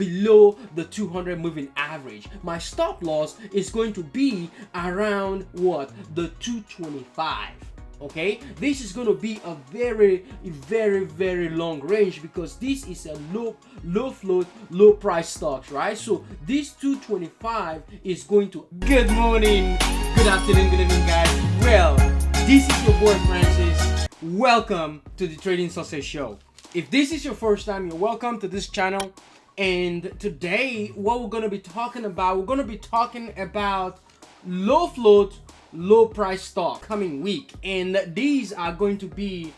below the 200 moving average. My stop loss is going to be around what? The 225. Okay, this is going to be a very long range because this is a low float, low price stocks, right? So this 225 is going to. Good morning, good afternoon, good evening, guys. Well, this is your boy Francis. Welcome to the Trading Success Show. If this is your first time, you're welcome to this channel. And today, what we're going to be talking about, low float, low price stock coming week, and these are going to be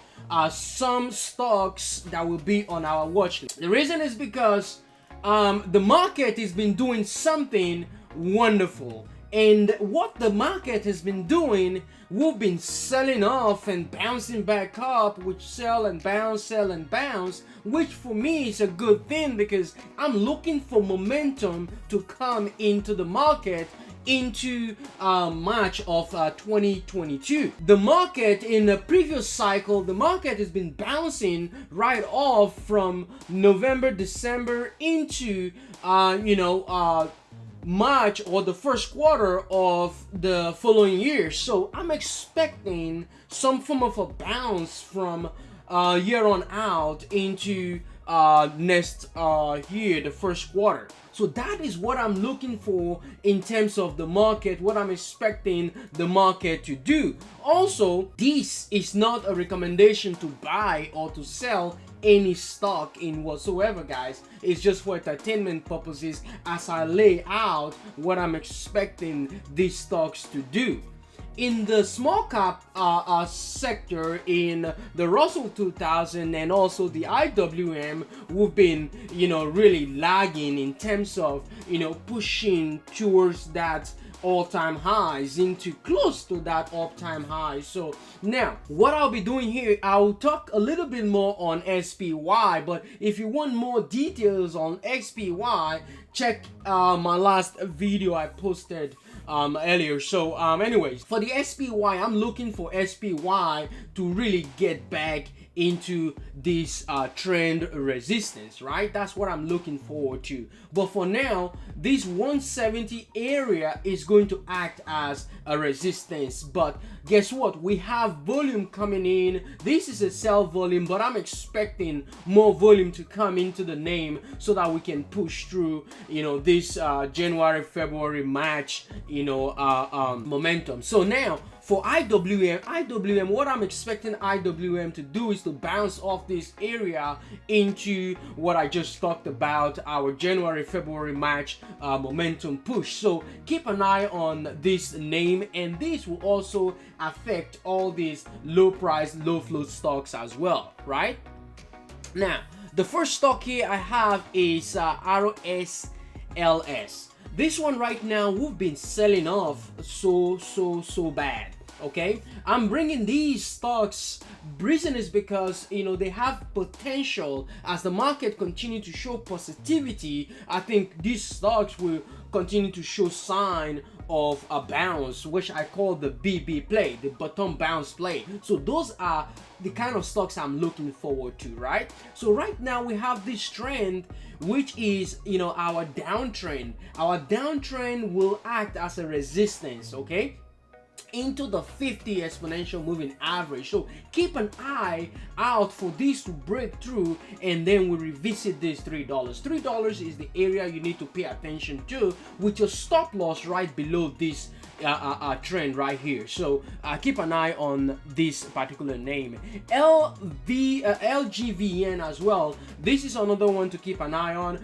some stocks that will be on our watch list. The reason is because the market has been doing something wonderful, and what the market has been doing, we've been selling off and bouncing back up, which sell and bounce, which for me is a good thing because I'm looking for momentum to come into the market into March of 2022. The market in the previous cycle, the market has been bouncing right off from November, December into March or the first quarter of the following year. So I'm expecting some form of a bounce from year on out into next year, the first quarter. So that is what I'm looking for in terms of the market, what I'm expecting the market to do. Also, this is not a recommendation to buy or to sell any stock in whatsoever, guys. It's just for entertainment purposes as I lay out what I'm expecting these stocks to do. In the small cap sector, in the Russell 2000 and also the IWM, we've been really lagging in terms of pushing towards that all-time highs, into close to that all-time high. So now what I'll be doing here, I'll talk a little bit more on SPY, but if you want more details on SPY, check my last video I posted earlier. So anyways, for the SPY, I'm looking for SPY to really get back into this trend resistance, right? That's what I'm looking forward to. But for now, this 170 area is going to act as a resistance. But guess what? We have volume coming in. This is a sell volume, but I'm expecting more volume to come into the name so that we can push through this January, February, March momentum. So now for IWM, what I'm expecting IWM to do is to bounce off this area into what I just talked about, our January, February, March momentum push. So keep an eye on this name, and this will also affect all these low price, low float stocks as well, right? Now, the first stock here I have is RSLS. This one right now, we've been selling off so bad. Okay, I'm bringing these stocks. Reason is because they have potential. As the market continue to show positivity, I think these stocks will continue to show sign of a bounce, which I call the BB play, the bottom bounce play. So those are the kind of stocks I'm looking forward to, right? So right now we have this trend, which is our downtrend. Our downtrend will act as a resistance, okay, into the 50 exponential moving average. So keep an eye out for this to break through, and then we revisit this $3. $3 is the area you need to pay attention to, with your stop loss right below this trend right here. So keep an eye on this particular name. LGVN as well. This is another one to keep an eye on.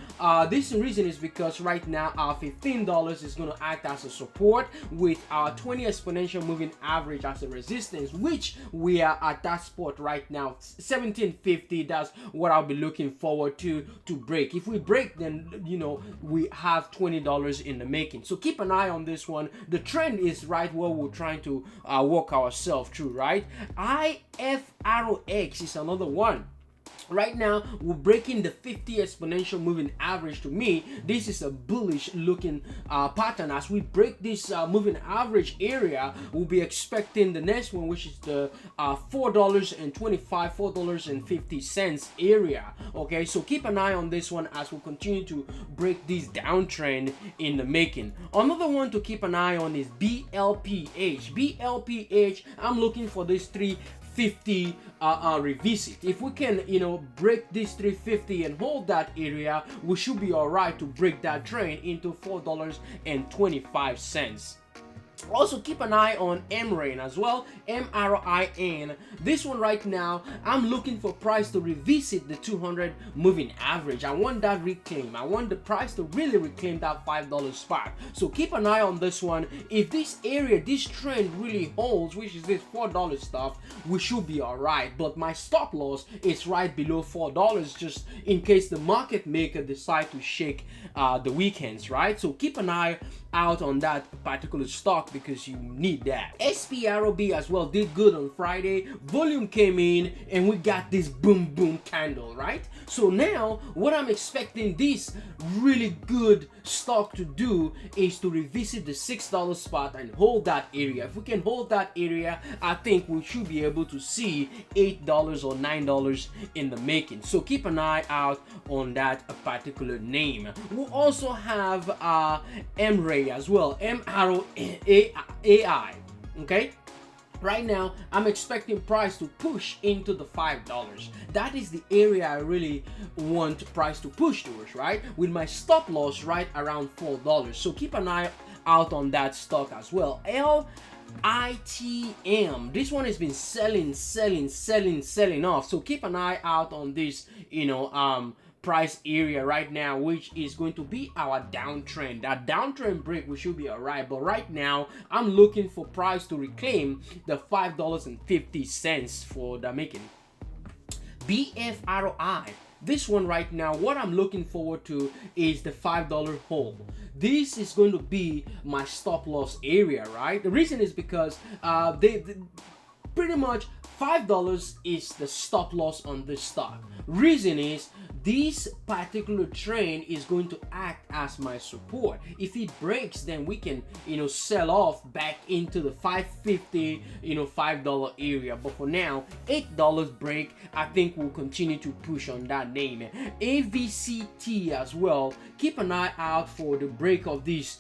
This reason is because right now our $15 is going to act as a support, with our 20 exponential moving average as a resistance, which we are at that spot right now, 1750. That's what I'll be looking forward to break. If we break, then we have $20 in the making. So keep an eye on this one. The trend is right where we're trying to walk ourselves through, right? IFRX is another one. Right now, we're breaking the 50 exponential moving average. To me, this is a bullish looking pattern. As we break this moving average area, we'll be expecting the next one, which is the $4.25, $4.50 area. Okay, so keep an eye on this one as we continue to break this downtrend in the making. Another one to keep an eye on is BLPH. BLPH, I'm looking for this 350 revisit. If we can, break this 350 and hold that area, we should be all right to break that trend into $4.25. Also keep an eye on MRIN as well, MRIN. This one right now, I'm looking for price to revisit the 200 moving average. I want that reclaim. I want the price to really reclaim that $5 spot. So keep an eye on this one. If this area, this trend really holds, which is this $4 stuff, we should be all right. But my stop loss is right below $4, just in case the market maker decide to shake the weekends, right? So keep an eye out on that particular stock because you need that. SPROB as well did good on Friday. Volume came in and we got this boom boom candle, right? So now what I'm expecting this really good stock to do is to revisit the $6 spot and hold that area. If we can hold that area, I think we should be able to see $8 or $9 in the making. So keep an eye out on that particular name. We'll also have MRAI as well, MRAI. Okay, right now I'm expecting price to push into the $5. That is the area I really want price to push towards, right? With my stop loss right around $4. So keep an eye out on that stock as well. ITM, this one has been selling off. So keep an eye out on this, price area right now, which is going to be our downtrend. That downtrend break, we should be all right. But right now, I'm looking for price to reclaim the $5.50 for the making. BFRI. This one right now, what I'm looking forward to is the $5 hold. This is going to be my stop loss area, right? The reason is because they pretty much $5 is the stop loss on this stock. Reason is this particular trend is going to act as my support. If it breaks, then we can sell off back into the $5.50 $5 area. But for now, $8 break, I think we'll continue to push on that name. AVCT as well, keep an eye out for the break of this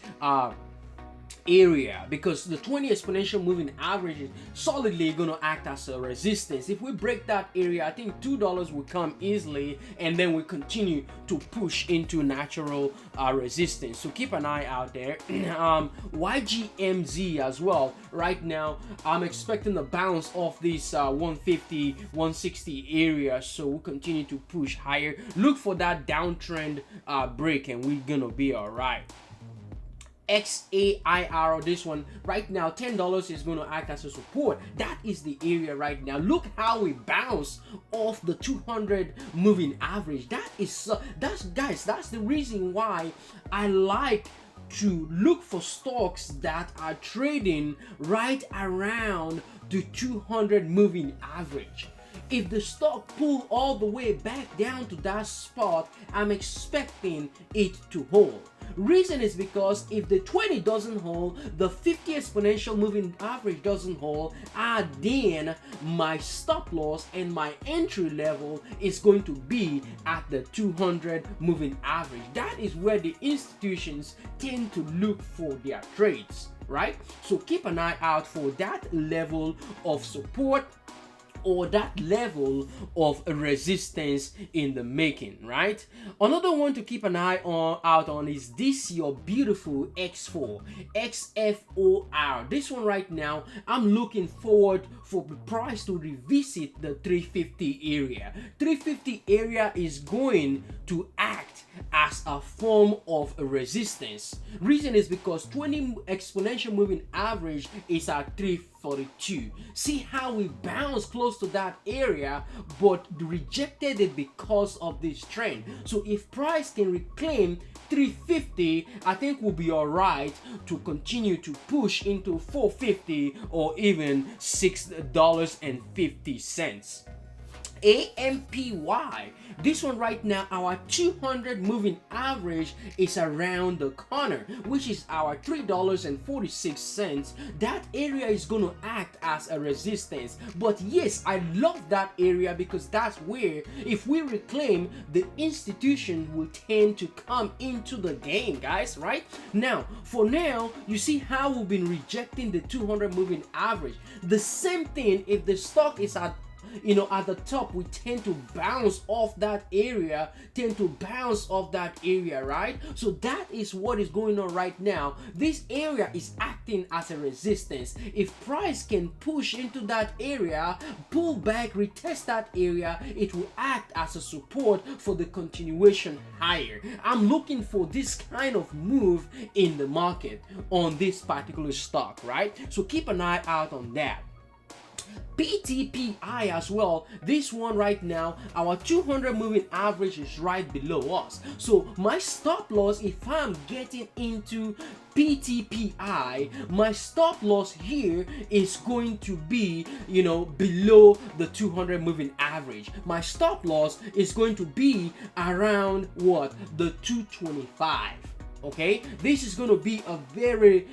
area, because the 20 exponential moving average is solidly going to act as a resistance. If we break that area, I think $2 will come easily, and then we continue to push into natural resistance. So keep an eye out there. YGMZ as well. Right now, I'm expecting a bounce off this 150, 160 area, so we'll continue to push higher. Look for that downtrend break, and we're gonna be all right. XAIR, this one right now, $10 is going to act as a support. That is the area right now. Look how we bounce off the 200 moving average. That's the reason why I like to look for stocks that are trading right around the 200 moving average. If the stock pull all the way back down to that spot, I'm expecting it to hold. Reason is because if the 20 doesn't hold, the 50 exponential moving average doesn't hold, then my stop loss and my entry level is going to be at the 200 moving average. That is where the institutions tend to look for their trades, right? So keep an eye out for that level of support or that level of resistance in the making, right? Another one to keep an eye out on is this your beautiful X4, XFOR. This one right now, I'm looking forward for the price to revisit the 350 area. 350 area is going to act as a form of resistance. Reason is because 20 exponential moving average is at 342. See how we bounced close to that area but rejected it because of this trend. So if price can reclaim 350, I think we'll be all right to continue to push into 450 or even $6.50. AMPY. This one right now, our 200 moving average is around the corner, which is our $3.46. That area is going to act as a resistance. But yes, I love that area because that's where, if we reclaim, the institution will tend to come into the game, guys, right? Now, for now, you see how we've been rejecting the 200 moving average. The same thing if the stock is at the top, we tend to bounce off that area, right? So that is what is going on right now. This area is acting as a resistance. If price can push into that area, pull back, retest that area, it will act as a support for the continuation higher. I'm looking for this kind of move in the market on this particular stock, right? So keep an eye out on that. PTPI as well. This one right now, our 200 moving average is right below us. So my stop loss, if I'm getting into PTPI, my stop loss here is going to be, below the 200 moving average. My stop loss is going to be around what? The 225. Okay, this is going to be a very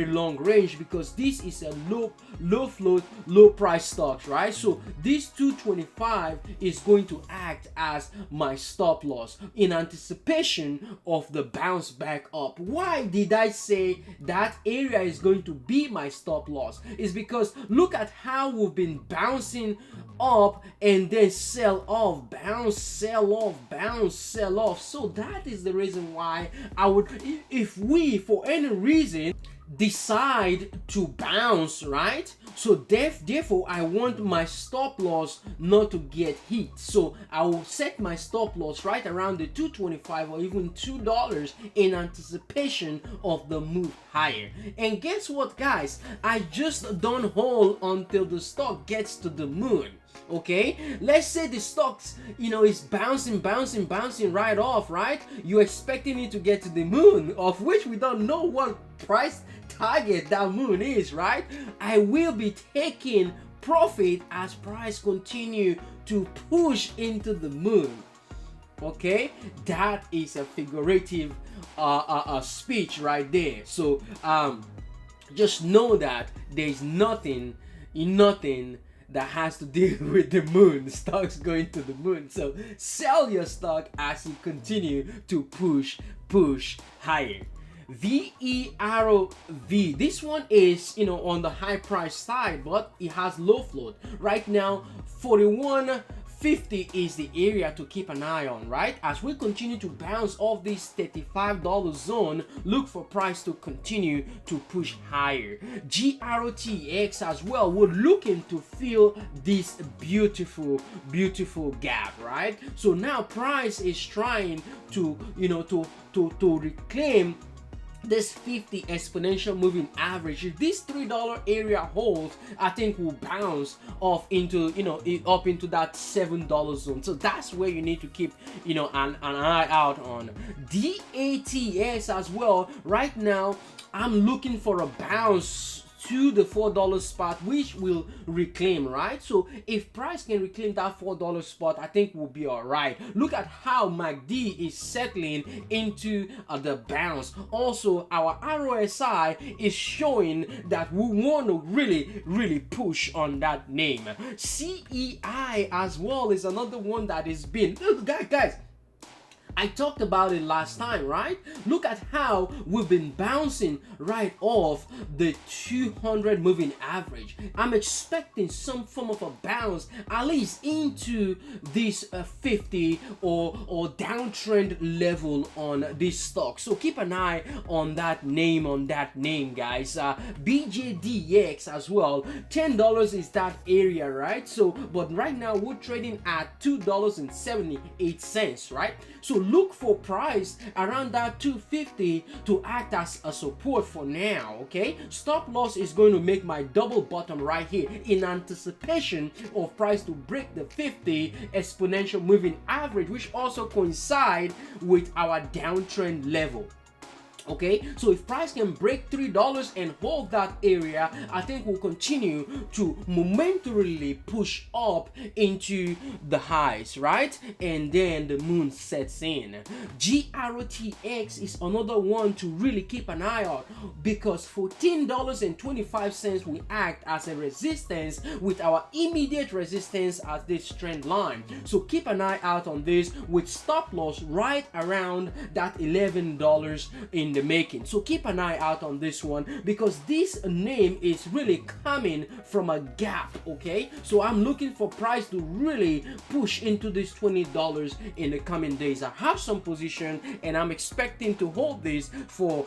long range because this is a low float, low price stocks, right? So this 225 is going to act as my stop loss in anticipation of the bounce back up. Why did I say that area is going to be my stop loss? Is because look at how we've been bouncing up and then sell off, bounce, sell off, bounce, sell off. So that is the reason why I would, if we for any reason decide to bounce, right? So therefore I want my stop loss not to get hit. So I will set my stop loss right around the 225 or even $2 in anticipation of the move higher. And guess what, guys? I just don't hold until the stock gets to the moon. Okay, let's say the stocks is bouncing right off, right? You're expecting it to get to the moon, of which we don't know what price target that moon is, right? I will be taking profit as price continue to push into the moon. Okay, that is a figurative speech right there. So just know that there's nothing that has to deal with the moon. Stocks going to the moon. So sell your stock as you continue to push higher. VERV, this one is on the high price side, but it has low float right now. 41.50 is the area to keep an eye on, right? As we continue to bounce off this $35 zone, look for price to continue to push higher. CRTX as well, we're looking to fill this beautiful gap, right? So now price is trying to to reclaim this 50 exponential moving average. If this $3 area holds, I think we'll bounce off into up into that $7 zone. So that's where you need to keep an eye out on. DATS as well. Right now I'm looking for a bounce to the $4 spot, which will reclaim, right? So if price can reclaim that $4 spot, I think we'll be all right. Look at how MACD is settling into the bounce. Also, our RSI is showing that we want to really push on that name. CEI as well is another one that is been, guys, I talked about it last time, right? Look at how we've been bouncing right off the 200 moving average. I'm expecting some form of a bounce at least into this 50 or downtrend level on this stock. So keep an eye on that name, guys. BJDX as well. $10 is that area, right? So but right now we're trading at $2.78, right? So look for price around that 250 to act as a support for now. Okay, stop loss is going to make my double bottom right here in anticipation of price to break the 50 exponential moving average, which also coincide with our downtrend level. Okay, so if price can break $3 and hold that area, I think we'll continue to momentarily push up into the highs, right? And then the moon sets in. GRTX is another one to really keep an eye on, because $14.25 will act as a resistance, with our immediate resistance as this trend line. So keep an eye out on this, with stop loss right around that $11 in the making. So keep an eye out on this one, because this name is really coming from a gap. Okay, so I'm looking for price to really push into this $20 in the coming days. I have some position and I'm expecting to hold this for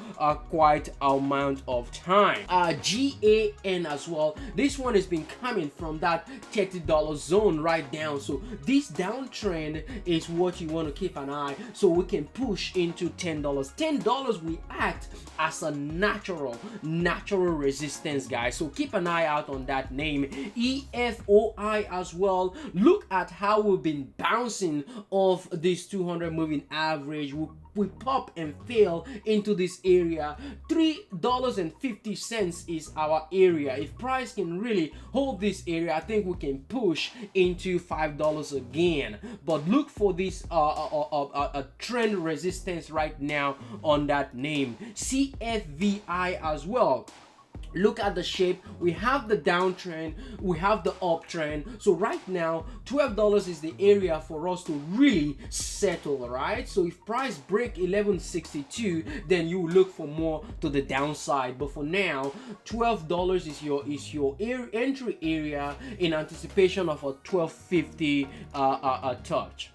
quite an amount of time. GAN as well, this one has been coming from that $30 zone right down. So this downtrend is what you want to keep an eye, so we can push into $10. $10 will act as a natural resistance, guys. So keep an eye out on that name. EFOI as well, look at how we've been bouncing off this 200 moving average. We pop and fail into this area. $3.50 is our area. If price can really hold this area, I think we can push into $5 again. But look for this a trend resistance right now on that name. CFVI as well. Look at the shape. We have the downtrend, we have the uptrend. So right now $12 is the area for us to really settle, right? So if price break 1162, then you look for more to the downside. But for now, $12 is your entry area in anticipation of a 1250 touch.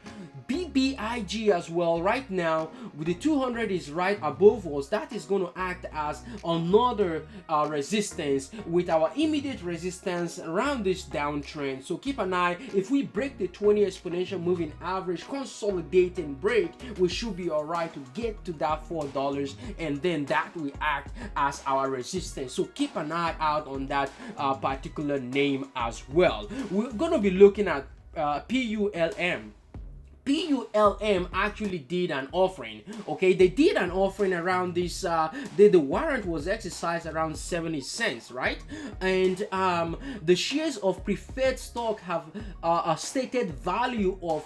BBIG as well, right now with the 200 is right above us. That is going to act as another resistance, with our immediate resistance around this downtrend. So keep an eye. If we break the 20 exponential moving average, consolidate and break, we should be all right to get to that $4, and then that will act as our resistance. So keep an eye out on that particular name as well. We're going to be looking at PULM. PULM actually did an offering. Okay, they did an offering around this. The warrant was exercised around 70 cents, right? And the shares of preferred stock have a stated value of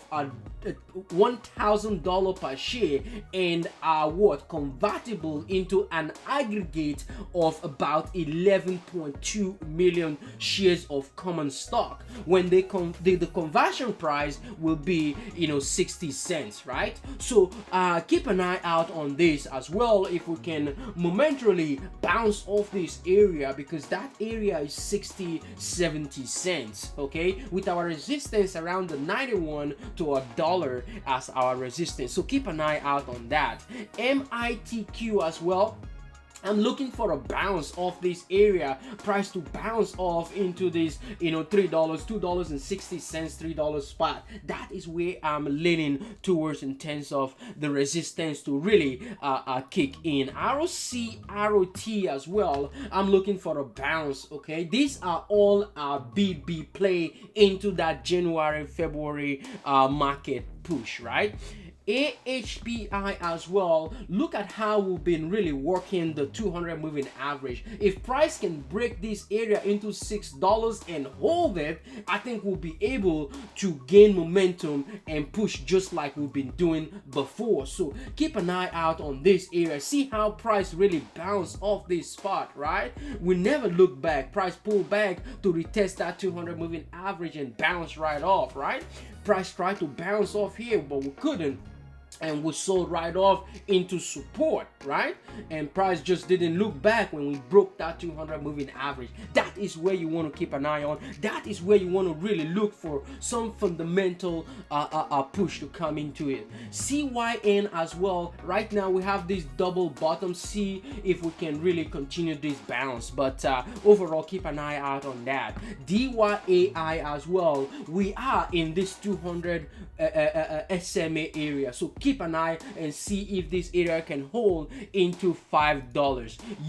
$1,000 per share, and are convertible into an aggregate of about 11.2 million shares of common stock. When the conversion price will be 60 cents, right? So keep an eye out on this as well, if we can momentarily bounce off this area, because that area is 60-70 cents. Okay, with our resistance around the 91 to $1 as our resistance. So keep an eye out on that. MITQ as well, I'm looking for a bounce off this area, price to bounce off into this, $3, $2.60, $3 spot. That is where I'm leaning towards in terms of the resistance to really kick in. ROC, ROT as well, I'm looking for a bounce. Okay, these are all BB play into that January, February market push, right? AHPI as well, look at how we've been really working the 200 moving average. If price can break this area into $6 and hold it, I think we'll be able to gain momentum and push just like we've been doing before. So keep an eye out on this area. See how price really bounced off this spot, right? We never look back. Price pull back to retest that 200 moving average and bounce right off, right? Price tried to bounce off here, but we couldn't, and we sold right off into support, right? And price just didn't look back when we broke that 200 moving average. That is where you want to keep an eye on. That is where you want to really look for some fundamental push to come into it. CYN as well, right now we have this double bottom. See if we can really continue this bounce, but overall keep an eye out on that. DYAI as well, we are in this 200 SMA area, so keep an eye and see if this area can hold into $5.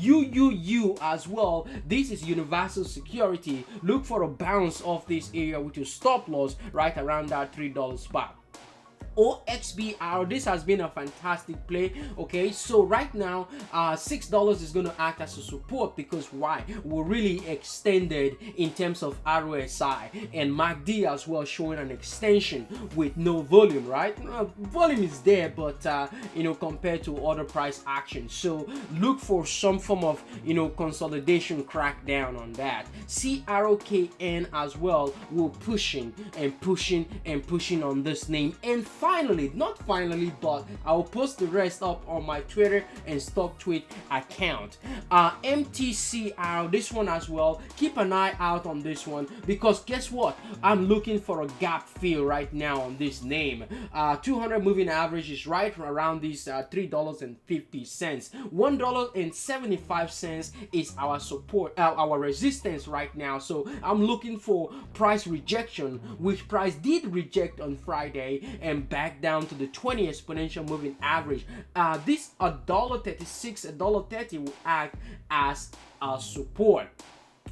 UUU as well, this is universal security. Look for a bounce off this area with your stop loss right around that $3 spot. OXBR, this has been a fantastic play. Okay, so right now $6 is going to act as a support, because why? We're really extended in terms of RSI, and MACD as well showing an extension with no volume, right? Volume is there, but you know, compared to other price actions, so look for some form of, you know, consolidation crackdown on that. CROKN as well, we're pushing and pushing and pushing on this name. And finally, not finally, but I'll post the rest up on my Twitter and stock tweet account. MTCR, this one as well, keep an eye out on this one, because guess what? I'm looking for a gap fill right now on this name. 200 moving average is right around these $3.50. $1.75 is our support, our resistance right now. So I'm looking for price rejection, which price did reject on Friday and back down to the 20 exponential moving average. This $1.36, $1.30 will act as a support.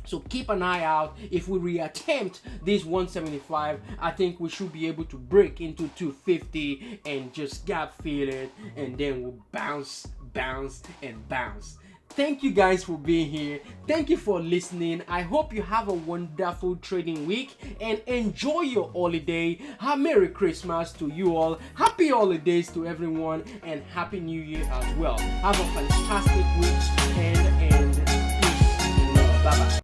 So keep an eye out. If we reattempt this 175, I think we should be able to break into 250 and just gap fill it, and then we'll bounce, bounce, and bounce. Thank you guys for being here. Thank you for listening. I hope you have a wonderful trading week and enjoy your holiday. Merry Christmas to you all. Happy holidays to everyone, and Happy New Year as well. Have a fantastic week.